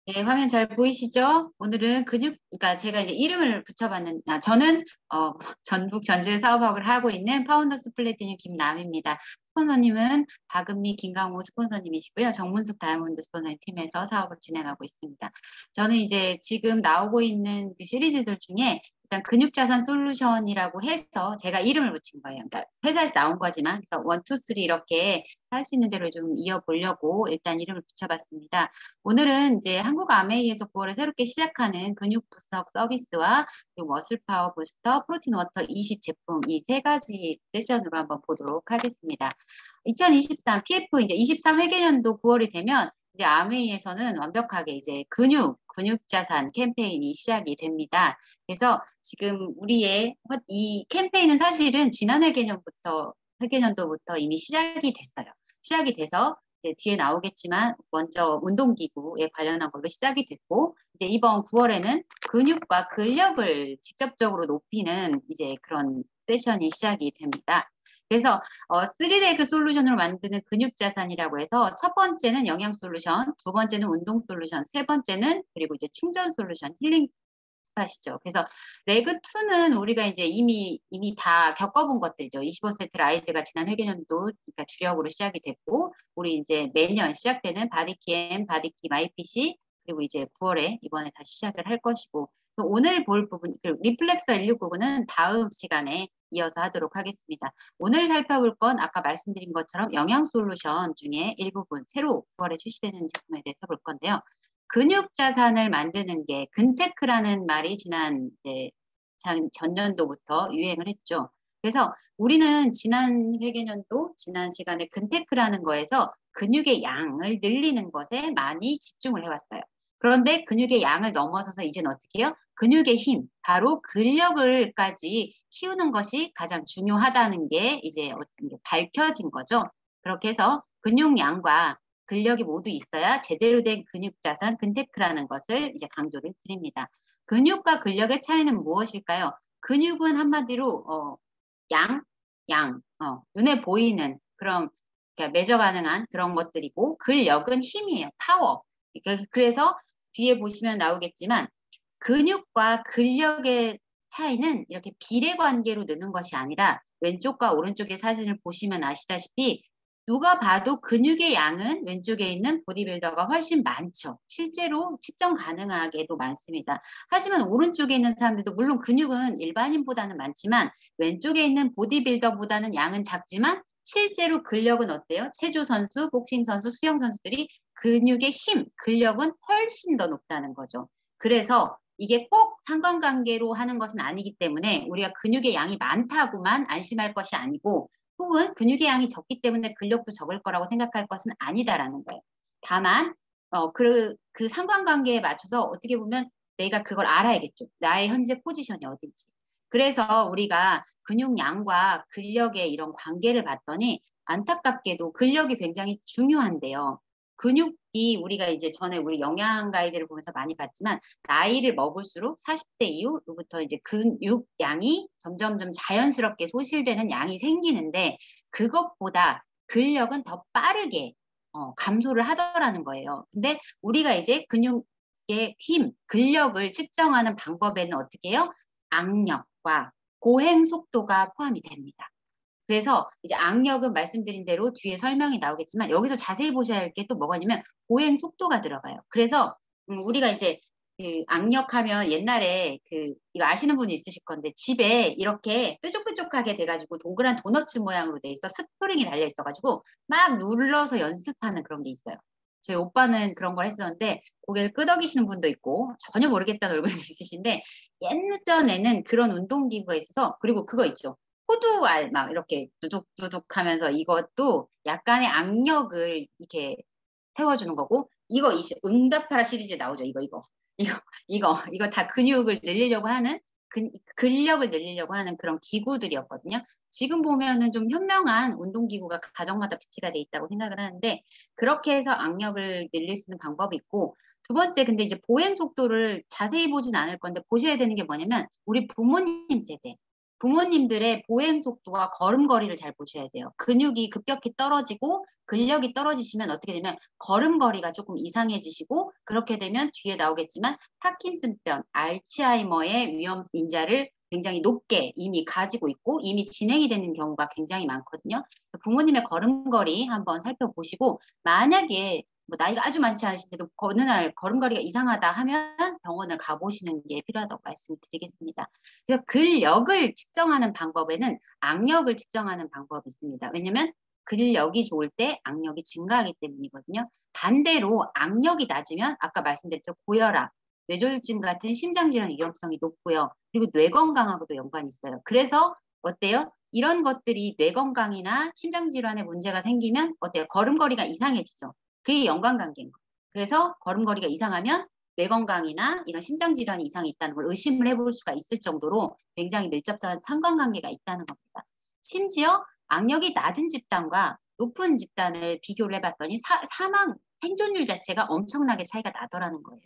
네, 화면 잘 보이시죠? 오늘은 그러니까 제가 이제 이름을 붙여봤는, 저는, 전북 전주에 사업학을 하고 있는 파운더스 플래티늄 김남입니다. 스폰서님은 박은미, 김강호 스폰서님이시고요. 정문숙 다이아몬드 스폰서님 팀에서 사업을 진행하고 있습니다. 저는 이제 지금 나오고 있는 그 시리즈들 중에 일단 근육자산 솔루션이라고 해서 제가 이름을 붙인 거예요. 그러니까 회사에서 나온 거지만, 그래서 원, 투, 쓰리 이렇게 할 수 있는 대로 좀 이어보려고 일단 이름을 붙여봤습니다. 오늘은 이제 한국 아메이에서 9월에 새롭게 시작하는 근육 부석 서비스와 그리고 머슬 파워 부스터, 프로틴 워터 20 제품 이 세 가지 세션으로 한번 보도록 하겠습니다. 2023 PF 이제 23 회계년도 9월이 되면 이제 아메이에서는 완벽하게 이제 근육 자산 캠페인이 시작이 됩니다. 그래서 지금 우리의 이 캠페인은 사실은 지난 회계년도부터 이미 시작이 됐어요. 시작이 돼서 이제 뒤에 나오겠지만 먼저 운동기구에 관련한 걸로 시작이 됐고 이제 이번 9월에는 근육과 근력을 직접적으로 높이는 이제 그런 세션이 시작이 됩니다. 그래서 3레그 솔루션으로 만드는 근육 자산이라고 해서 첫 번째는 영양 솔루션, 두 번째는 운동 솔루션, 세 번째는 그리고 이제 충전 솔루션, 힐링 하시죠. 그래서 레그 2는 우리가 이제 이미 다 겪어본 것들이죠. 25세트 라이드가 지난 회계년도 그러니까 주력으로 시작이 됐고 우리 이제 매년 시작되는 바디캠, 바디킴 IPC 그리고 이제 9월에 이번에 다시 시작을 할 것이고 오늘 볼 부분 리플렉서 169는 다음 시간에 이어서 하도록 하겠습니다. 오늘 살펴볼 건 아까 말씀드린 것처럼 영양 솔루션 중에 일부분 새로 9월에 출시되는 제품에 대해서 볼 건데요. 근육 자산을 만드는 게 근테크라는 말이 지난 이제 전년도부터 유행을 했죠. 그래서 우리는 지난 회계년도 지난 시간에 근테크라는 거에서 근육의 양을 늘리는 것에 많이 집중을 해왔어요. 그런데 근육의 양을 넘어서서 이제는 어떻게 해요? 근육의 힘, 바로 근력을까지 키우는 것이 가장 중요하다는 게 이제 밝혀진 거죠. 그렇게 해서 근육량과 근력이 모두 있어야 제대로 된 근육 자산 근테크라는 것을 이제 강조를 드립니다. 근육과 근력의 차이는 무엇일까요? 근육은 한마디로 양, 눈에 보이는 그런 그러니까 매저 가능한 그런 것들이고 근력은 힘이에요. 파워. 그래서 뒤에 보시면 나오겠지만 근육과 근력의 차이는 이렇게 비례관계로 느는 것이 아니라 왼쪽과 오른쪽의 사진을 보시면 아시다시피 누가 봐도 근육의 양은 왼쪽에 있는 보디빌더가 훨씬 많죠. 실제로 측정 가능하게도 많습니다. 하지만 오른쪽에 있는 사람들도 물론 근육은 일반인보다는 많지만 왼쪽에 있는 보디빌더보다는 양은 작지만 실제로 근력은 어때요? 체조 선수, 복싱 선수, 수영 선수들이 근육의 힘, 근력은 훨씬 더 높다는 거죠. 그래서 이게 꼭 상관관계로 하는 것은 아니기 때문에 우리가 근육의 양이 많다고만 안심할 것이 아니고 혹은 근육의 양이 적기 때문에 근력도 적을 거라고 생각할 것은 아니다라는 거예요. 다만 그 상관관계에 맞춰서 어떻게 보면 내가 그걸 알아야겠죠. 나의 현재 포지션이 어딘지. 그래서 우리가 근육량과 근력의 이런 관계를 봤더니 안타깝게도 근력이 굉장히 중요한데요. 근육이 우리가 이제 전에 우리 영양 가이드를 보면서 많이 봤지만 나이를 먹을수록 40대 이후부터 이제 근육량이 점점점 자연스럽게 소실되는 양이 생기는데 그것보다 근력은 더 빠르게 감소를 하더라는 거예요. 근데 우리가 이제 근육의 힘, 근력을 측정하는 방법에는 어떻게 해요? 악력과 보행 속도가 포함이 됩니다. 그래서 이제 악력은 말씀드린 대로 뒤에 설명이 나오겠지만 여기서 자세히 보셔야 할 게 또 뭐가 있냐면 보행 속도가 들어가요. 그래서 우리가 이제 그 악력하면 옛날에 그 이거 아시는 분이 있으실 건데 집에 이렇게 뾰족뾰족하게 돼가지고 동그란 도너츠 모양으로 돼 있어 스프링이 달려 있어가지고 막 눌러서 연습하는 그런 게 있어요. 저희 오빠는 그런 걸 했었는데 고개를 끄덕이시는 분도 있고 전혀 모르겠다는 얼굴이 있으신데 예전에는 그런 운동기구가 있어서 그리고 그거 있죠. 호두알 막 이렇게 두둑두둑 하면서 이것도 약간의 악력을 이렇게 세워주는 거고 이거 응답하라 시리즈에 나오죠. 이거 다 근육을 늘리려고 하는 근력을 늘리려고 하는 그런 기구들이었거든요. 지금 보면은 좀 현명한 운동기구가 가정마다 비치가 돼 있다고 생각을 하는데 그렇게 해서 악력을 늘릴 수 있는 방법이 있고 두 번째 근데 이제 보행 속도를 자세히 보진 않을 건데 보셔야 되는 게 뭐냐면 우리 부모님 세대 부모님들의 보행 속도와 걸음걸이를 잘 보셔야 돼요. 근육이 급격히 떨어지고 근력이 떨어지시면 어떻게 되면 걸음걸이가 조금 이상해지시고 그렇게 되면 뒤에 나오겠지만 파킨슨병, 알츠하이머의 위험 인자를 굉장히 높게 이미 가지고 있고 이미 진행이 되는 경우가 굉장히 많거든요. 부모님의 걸음걸이 한번 살펴보시고 만약에 뭐 나이가 아주 많지 않으신데도 어느 날 걸음걸이가 이상하다 하면 병원을 가보시는 게 필요하다고 말씀드리겠습니다. 그래서 근력을 측정하는 방법에는 악력을 측정하는 방법이 있습니다. 왜냐하면 근력이 좋을 때 악력이 증가하기 때문이거든요. 반대로 악력이 낮으면 아까 말씀드렸죠. 고혈압, 뇌졸중 같은 심장질환 위험성이 높고요. 그리고 뇌 건강하고도 연관이 있어요. 그래서 어때요? 이런 것들이 뇌 건강이나 심장질환에 문제가 생기면 어때요? 걸음걸이가 이상해지죠. 그게 연관관계인 거예요. 그래서 걸음걸이가 이상하면 뇌 건강이나 이런 심장질환 이상이 있다는 걸 의심을 해볼 수가 있을 정도로 굉장히 밀접한 상관관계가 있다는 겁니다. 심지어 악력이 낮은 집단과 높은 집단을 비교를 해봤더니 사망, 생존율 자체가 엄청나게 차이가 나더라는 거예요.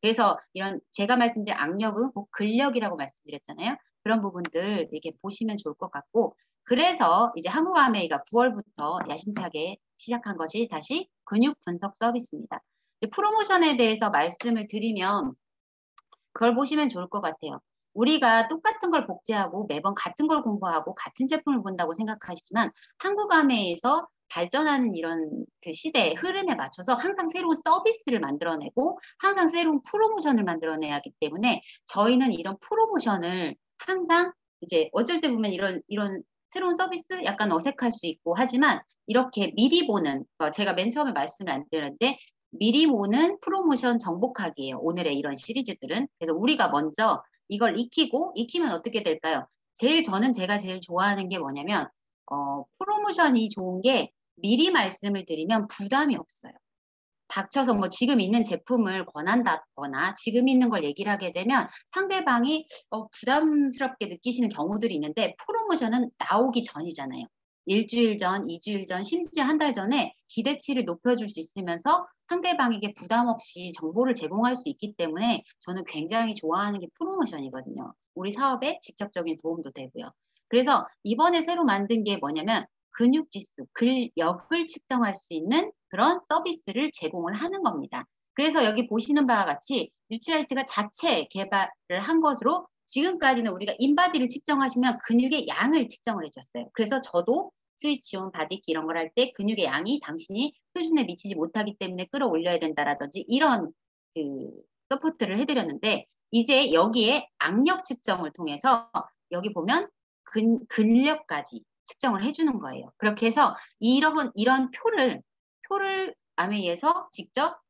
그래서 이런 제가 말씀드린 악력은 꼭 근력이라고 말씀드렸잖아요. 그런 부분들 이렇게 보시면 좋을 것 같고 그래서 이제 한국아메이가 9월부터 야심차게 시작한 것이 다시 근육 분석 서비스입니다. 프로모션에 대해서 말씀을 드리면 그걸 보시면 좋을 것 같아요. 우리가 똑같은 걸 복제하고 매번 같은 걸 공부하고 같은 제품을 본다고 생각하시지만 한국아메에서 발전하는 이런 그 시대의 흐름에 맞춰서 항상 새로운 서비스를 만들어내고 항상 새로운 프로모션을 만들어내야 하기 때문에 저희는 이런 프로모션을 항상 이제 어쩔 때 보면 이런 새로운 서비스 약간 어색할 수 있고 하지만 이렇게 미리 보는 제가 맨 처음에 말씀을 안 드렸는데 미리 보는 프로모션 정복하기예요. 오늘의 이런 시리즈들은. 그래서 우리가 먼저 이걸 익히면 어떻게 될까요? 제가 제일 좋아하는 게 뭐냐면 프로모션이 좋은 게 미리 말씀을 드리면 부담이 없어요. 닥쳐서 뭐 지금 있는 제품을 권한다거나 지금 있는 걸 얘기를 하게 되면 상대방이 부담스럽게 느끼시는 경우들이 있는데 프로모션은 나오기 전이잖아요. 일주일 전, 2주일 전, 심지어 한 달 전에 기대치를 높여줄 수 있으면서 상대방에게 부담 없이 정보를 제공할 수 있기 때문에 저는 굉장히 좋아하는 게 프로모션이거든요. 우리 사업에 직접적인 도움도 되고요. 그래서 이번에 새로 만든 게 뭐냐면 근육지수, 근력을 측정할 수 있는 그런 서비스를 제공을 하는 겁니다. 그래서 여기 보시는 바와 같이 뉴트라이트가 자체 개발을 한 것으로 지금까지는 우리가 인바디를 측정하시면 근육의 양을 측정을 해줬어요. 그래서 저도 스위치온, 바디키 이런 걸 할 때 근육의 양이 당신이 표준에 미치지 못하기 때문에 끌어올려야 된다라든지 이런 그 서포트를 해드렸는데 이제 여기에 악력 측정을 통해서 여기 보면 근력까지 측정을 해주는 거예요. 그렇게 해서 이런 표를 아메이에서 직접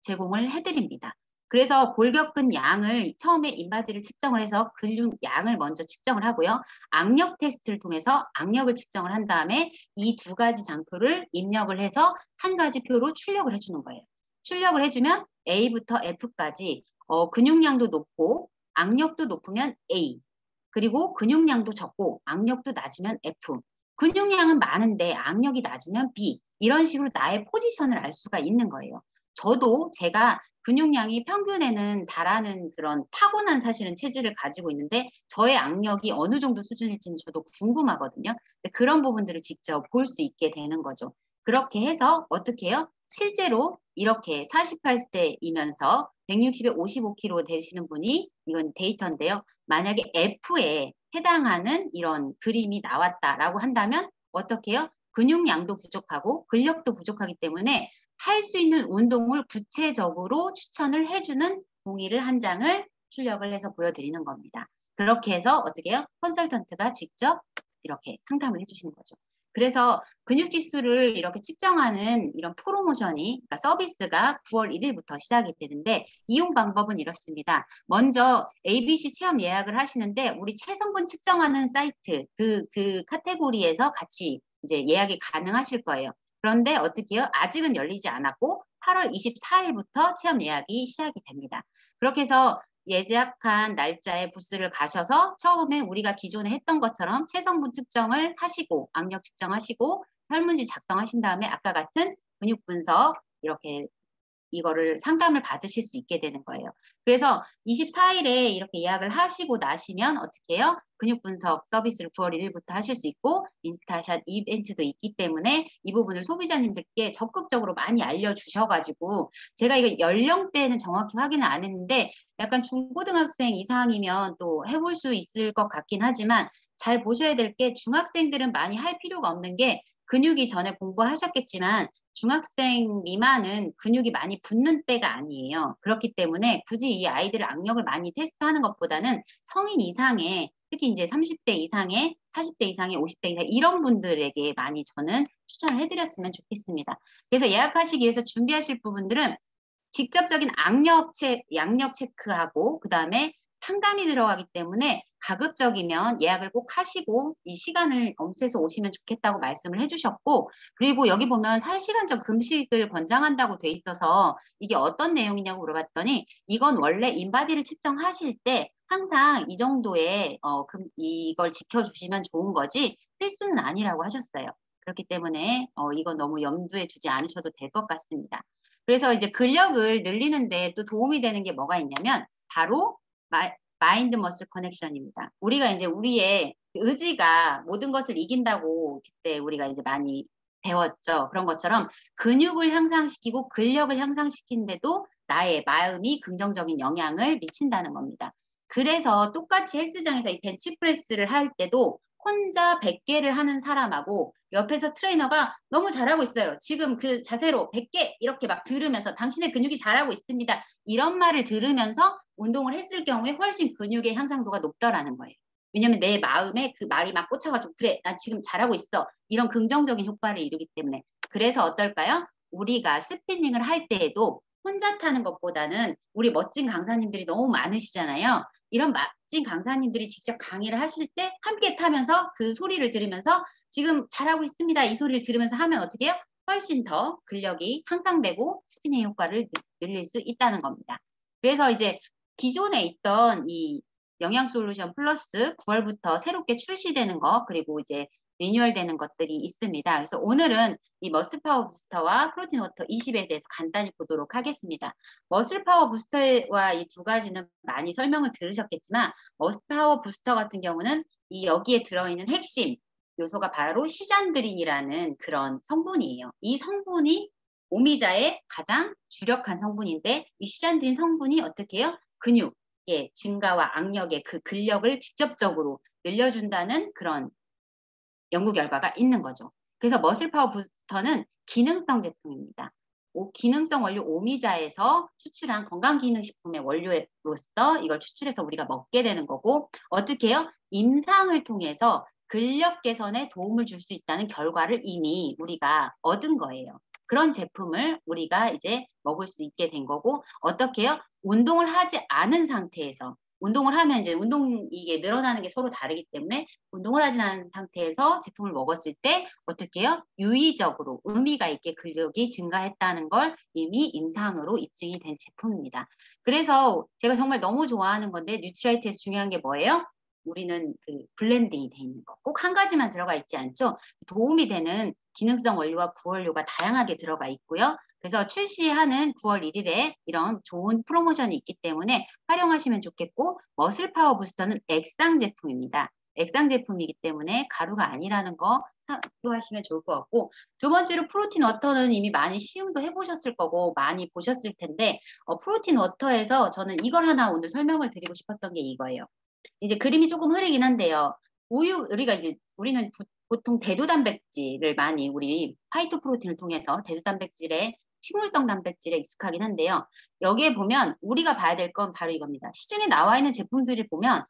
제공을 해드립니다. 그래서 골격근 양을 처음에 인바디를 측정을 해서 근육 양을 먼저 측정을 하고요. 악력 테스트를 통해서 악력을 측정을 한 다음에 이 두 가지 장표를 입력을 해서 한 가지 표로 출력을 해주는 거예요. 출력을 해주면 A부터 F까지 근육량도 높고 악력도 높으면 A 그리고 근육량도 적고 악력도 낮으면 F 근육량은 많은데 악력이 낮으면 B 이런 식으로 나의 포지션을 알 수가 있는 거예요. 저도 제가 근육량이 평균에는 달하는 그런 타고난 사실은 체질을 가지고 있는데 저의 악력이 어느 정도 수준일지는 저도 궁금하거든요. 그런 부분들을 직접 볼 수 있게 되는 거죠. 그렇게 해서 어떻게 해요? 실제로 이렇게 48세이면서 160에 55kg 되시는 분이 이건 데이터인데요. 만약에 F에 해당하는 이런 그림이 나왔다라고 한다면 어떻게 해요? 근육량도 부족하고 근력도 부족하기 때문에 할 수 있는 운동을 구체적으로 추천을 해주는 동의를 한 장을 출력을 해서 보여드리는 겁니다. 그렇게 해서 어떻게 해요? 컨설턴트가 직접 이렇게 상담을 해주시는 거죠. 그래서 근육지수를 이렇게 측정하는 이런 프로모션이, 그러니까 서비스가 9월 1일부터 시작이 되는데 이용 방법은 이렇습니다. 먼저 ABC 체험 예약을 하시는데 우리 체성분 측정하는 사이트 그 카테고리에서 같이 이제 예약이 가능하실 거예요. 그런데 어떻게 해요? 아직은 열리지 않았고 8월 24일부터 체험 예약이 시작이 됩니다. 그렇게 해서 예약한 날짜에 부스를 가셔서 처음에 우리가 기존에 했던 것처럼 체성분 측정을 하시고 악력 측정하시고 설문지 작성하신 다음에 아까 같은 근육 분석 이렇게 이거를 상담을 받으실 수 있게 되는 거예요. 그래서 24일에 이렇게 예약을 하시고 나시면 어떻게 해요? 근육 분석 서비스를 9월 1일부터 하실 수 있고 인스타샷 이벤트도 있기 때문에 이 부분을 소비자님들께 적극적으로 많이 알려주셔가지고 제가 이거 연령대는 정확히 확인을 안 했는데 약간 중고등학생 이상이면 또 해볼 수 있을 것 같긴 하지만 잘 보셔야 될 게 중학생들은 많이 할 필요가 없는 게 근육이 전에 공부하셨겠지만 중학생 미만은 근육이 많이 붙는 때가 아니에요. 그렇기 때문에 굳이 이 아이들을 악력을 많이 테스트하는 것보다는 성인 이상의 특히 이제 30대 이상의 40대 이상의 50대 이상 이런 분들에게 많이 저는 추천을 해드렸으면 좋겠습니다. 그래서 예약하시기 위해서 준비하실 부분들은 직접적인 양력 체크하고 그다음에 상담이 들어가기 때문에 가급적이면 예약을 꼭 하시고 이 시간을 엄수해서 오시면 좋겠다고 말씀을 해주셨고 그리고 여기 보면 4시간적 금식을 권장한다고 돼 있어서 이게 어떤 내용이냐고 물어봤더니 이건 원래 인바디를 측정하실 때 항상 이 정도의 이걸 지켜주시면 좋은 거지 필수는 아니라고 하셨어요. 그렇기 때문에 이건 너무 염두에 두지 않으셔도 될 것 같습니다. 그래서 이제 근력을 늘리는데 또 도움이 되는 게 뭐가 있냐면 바로 마인드 머슬 커넥션입니다. 우리가 이제 우리의 의지가 모든 것을 이긴다고 그때 우리가 이제 많이 배웠죠. 그런 것처럼 근육을 향상시키고 근력을 향상시키는데도 나의 마음이 긍정적인 영향을 미친다는 겁니다. 그래서 똑같이 헬스장에서 이 벤치프레스를 할 때도 혼자 100개를 하는 사람하고 옆에서 트레이너가 너무 잘하고 있어요. 지금 그 자세로 100개 이렇게 막 들으면서 당신의 근육이 잘하고 있습니다. 이런 말을 들으면서 운동을 했을 경우에 훨씬 근육의 향상도가 높더라는 거예요. 왜냐면 내 마음에 그 말이 막 꽂혀가지고 그래 나 지금 잘하고 있어. 이런 긍정적인 효과를 이루기 때문에. 그래서 어떨까요? 우리가 스피닝을 할 때에도 혼자 타는 것보다는 우리 멋진 강사님들이 너무 많으시잖아요. 이런 멋진 강사님들이 직접 강의를 하실 때 함께 타면서 그 소리를 들으면서 지금 잘하고 있습니다. 이 소리를 들으면서 하면 어떻게 해요? 훨씬 더 근력이 향상되고 스피닝 효과를 늘릴 수 있다는 겁니다. 그래서 이제 기존에 있던 이 영양 솔루션 플러스 9월부터 새롭게 출시되는 거 그리고 이제 리뉴얼 되는 것들이 있습니다. 그래서 오늘은 이 머슬 파워 부스터와 프로틴 워터 20에 대해서 간단히 보도록 하겠습니다. 머슬 파워 부스터와 이 두 가지는 많이 설명을 들으셨겠지만 머슬 파워 부스터 같은 경우는 이 여기에 들어있는 핵심 요소가 바로 슈잔드린이라는 그런 성분이에요. 이 성분이 오미자의 가장 주력한 성분인데 이 슈잔드린 성분이 어떻게 해요? 근육의 증가와 악력의 그 근력을 직접적으로 늘려준다는 그런 연구 결과가 있는 거죠. 그래서 머슬 파워 부스터는 기능성 제품입니다. 기능성 원료 오미자에서 추출한 건강기능식품의 원료로서 이걸 추출해서 우리가 먹게 되는 거고 어떻게 해요? 임상을 통해서 근력 개선에 도움을 줄 수 있다는 결과를 이미 우리가 얻은 거예요. 그런 제품을 우리가 이제 먹을 수 있게 된 거고 어떻게 해요? 운동을 하지 않은 상태에서 운동을 하면 이제 이게 늘어나는 게 서로 다르기 때문에 운동을 하지 않은 상태에서 제품을 먹었을 때 어떻게 해요? 유의적으로 의미가 있게 근력이 증가했다는 걸 이미 임상으로 입증이 된 제품입니다. 그래서 제가 정말 너무 좋아하는 건데 뉴트라이트에서 중요한 게 뭐예요? 우리는 그 블렌딩이 돼 있는 거. 꼭 한 가지만 들어가 있지 않죠? 도움이 되는 기능성 원료와 부원료가 다양하게 들어가 있고요. 그래서 출시하는 9월 1일에 이런 좋은 프로모션이 있기 때문에 활용하시면 좋겠고 머슬 파워 부스터는 액상 제품입니다. 액상 제품이기 때문에 가루가 아니라는 거 참고하시면 좋을 것 같고 두 번째로 프로틴 워터는 이미 많이 시음도 해보셨을 거고 많이 보셨을 텐데 프로틴 워터에서 저는 이걸 하나 오늘 설명을 드리고 싶었던 게 이거예요. 이제 그림이 조금 흐리긴 한데요. 우리가 이제 우리는 보통 대두 단백질을 많이 우리 파이토 프로틴을 통해서 대두 단백질에 식물성 단백질에 익숙하긴 한데요. 여기에 보면 우리가 봐야 될 건 바로 이겁니다. 시중에 나와 있는 제품들을 보면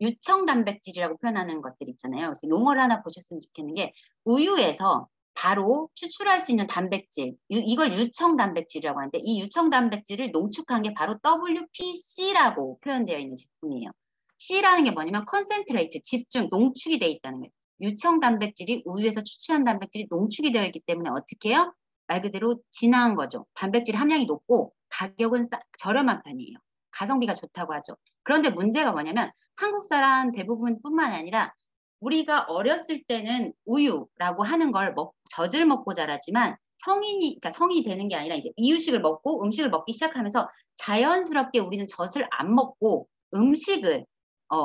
유청 단백질이라고 표현하는 것들 있잖아요. 그래서 용어를 하나 보셨으면 좋겠는 게 우유에서 바로 추출할 수 있는 단백질, 이걸 유청 단백질이라고 하는데 이 유청 단백질을 농축한 게 바로 WPC라고 표현되어 있는 제품이에요. C라는 게 뭐냐면 컨센트레이트, 집중, 농축이 되어 있다는 거예요. 유청 단백질이 우유에서 추출한 단백질이 농축이 되어 있기 때문에 어떻게 해요? 말 그대로 진화한 거죠. 단백질 함량이 높고 가격은 저렴한 편이에요. 가성비가 좋다고 하죠. 그런데 문제가 뭐냐면 한국 사람 대부분뿐만 아니라 우리가 어렸을 때는 우유라고 하는 걸 젖을 먹고 자라지만 그러니까 성인이 되는 게 아니라 이제 이유식을 먹고 음식을 먹기 시작하면서 자연스럽게 우리는 젖을 안 먹고 음식을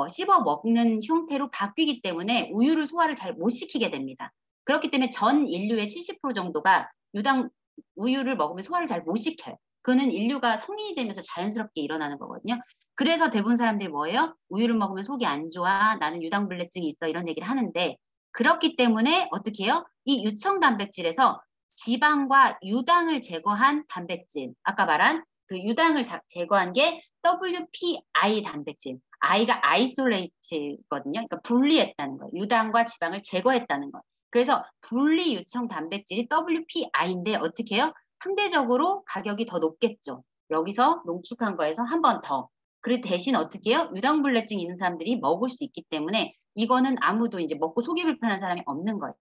씹어 먹는 형태로 바뀌기 때문에 우유를 소화를 잘 못 시키게 됩니다. 그렇기 때문에 전 인류의 70% 정도가 유당 우유를 먹으면 소화를 잘 못 시켜요. 그거는 인류가 성인이 되면서 자연스럽게 일어나는 거거든요. 그래서 대부분 사람들이 뭐예요? 우유를 먹으면 속이 안 좋아. 나는 유당불내증이 있어. 이런 얘기를 하는데 그렇기 때문에 어떻게 해요? 이 유청 단백질에서 지방과 유당을 제거한 단백질, 아까 말한 그 유당을 제거한 게 WPI 단백질. I가 isolate거든요. 그러니까 분리했다는 거예요. 유당과 지방을 제거했다는 거예요. 그래서 분리 유청 단백질이 WPI인데 어떻게 해요? 상대적으로 가격이 더 높겠죠. 여기서 농축한 거에서 한 번 더. 그리고 대신 어떻게 해요? 유당불내증 있는 사람들이 먹을 수 있기 때문에 이거는 아무도 이제 먹고 속이 불편한 사람이 없는 거예요.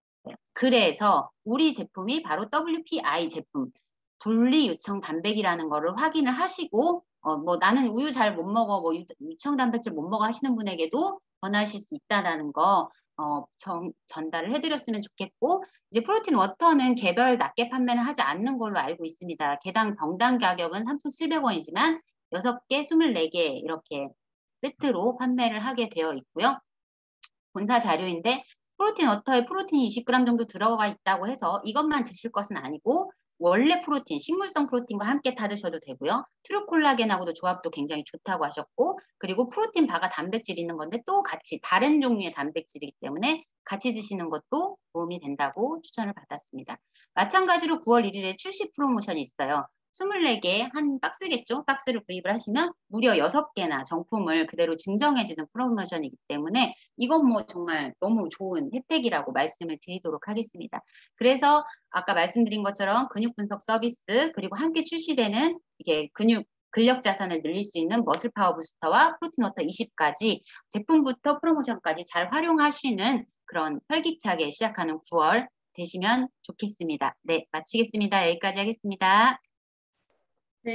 그래서 우리 제품이 바로 WPI 제품, 분리유청 단백이라는 거를 확인을 하시고 뭐 나는 우유 잘 못 먹어, 뭐 유청 단백질 못 먹어 하시는 분에게도 권하실 수 있다라는 거 전달을 해드렸으면 좋겠고 이제 프로틴 워터는 개별 낱개 판매는 하지 않는 걸로 알고 있습니다. 개당 병당 가격은 3,700원이지만 6개, 24개 이렇게 세트로 판매를 하게 되어 있고요. 본사 자료인데 프로틴 워터에 프로틴이 20g 정도 들어가 있다고 해서 이것만 드실 것은 아니고 원래 프로틴, 식물성 프로틴과 함께 타 드셔도 되고요. 트루콜라겐하고도 조합도 굉장히 좋다고 하셨고 그리고 프로틴 바가 단백질이 있는 건데 또 같이 다른 종류의 단백질이기 때문에 같이 드시는 것도 도움이 된다고 추천을 받았습니다. 마찬가지로 9월 1일에 출시 프로모션이 있어요. 24개 한 박스겠죠? 박스를 구입을 하시면 무려 6개나 정품을 그대로 증정해주는 프로모션이기 때문에 이건 뭐 정말 너무 좋은 혜택이라고 말씀을 드리도록 하겠습니다. 그래서 아까 말씀드린 것처럼 근육 분석 서비스 그리고 함께 출시되는 이게 근력 자산을 늘릴 수 있는 머슬 파워 부스터와 프로틴 워터 20까지 제품부터 프로모션까지 잘 활용하시는 그런 활기차게 시작하는 9월 되시면 좋겠습니다. 네, 마치겠습니다. 여기까지 하겠습니다.